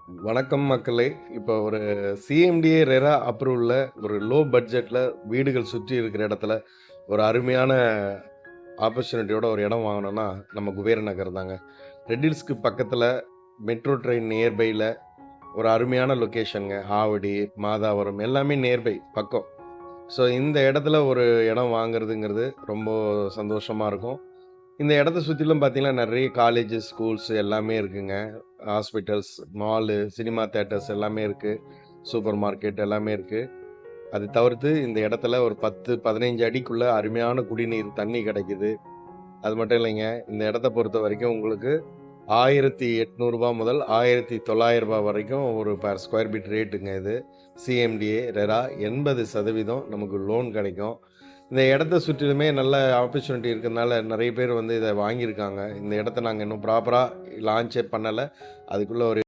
வணக்கம் மக்களே! இப்போ ஒரு சிஎம்டிஏ ரெரா அப்ரூவ்ல ஒரு லோ பட்ஜெட்ல வீடுகள் சுற்றி இருக்கிற இடத்துல, ஒரு அருமையான ஆப்பர்ச்சுனிட்டியோட ஒரு இடம் வாங்கணும்னா, நம்ம குபேர நகர் தாங்க. ரெட் ஹில்ஸ்க்கு பக்கத்துல மெட்ரோ ட்ரெயின் நியர்பைல ஒரு அருமையான லொகேஷன்ங்க. ஆவடி, மாதாவரம் எல்லாமே நியர்பை பக்கம். ஸோ இந்த இடத்துல ஒரு இடம் வாங்குறதுங்கிறது ரொம்ப சந்தோஷமா இருக்கும். இந்த இடத்த சுத்திலும் பார்த்தீங்கன்னா, நெறைய காலேஜஸ், ஸ்கூல்ஸ் எல்லாமே இருக்குங்க. ஹாஸ்பிட்டல்ஸ், மாலு, சினிமா தியேட்டர்ஸ் எல்லாமே இருக்கு. சூப்பர் மார்க்கெட் எல்லாமே இருக்கு. அது தவிர்த்து இந்த இடத்துல ஒரு 10, 15 அடிக்குள்ள அருமையான குடிநீர் தண்ணி கிடைக்குது. அது மட்டும் இல்லைங்க, இந்த இடத்த பொறுத்தவரைக்கும் உங்களுக்கு ரூ. 1800 முதல் ரூ. 1900 வரைக்கும் ஒரு பெர் ஸ்கொயர் ஃபீட் ரேட்டுங்க இது. சிஎம்டிஏ, ரெரா 80% நமக்கு லோன் கிடைக்கும். இந்த இடத்த சுற்றிலுமே நல்ல ஆப்பர்ச்சுனிட்டி இருக்கிறதுனால நெறைய பேர் வந்து இத வாங்கியிருக்காங்க. இந்த இடத்த நாங்க இன்னும் ப்ராப்பரா லான்ச்சே பண்ணல. அதுக்குள்ள ஒரு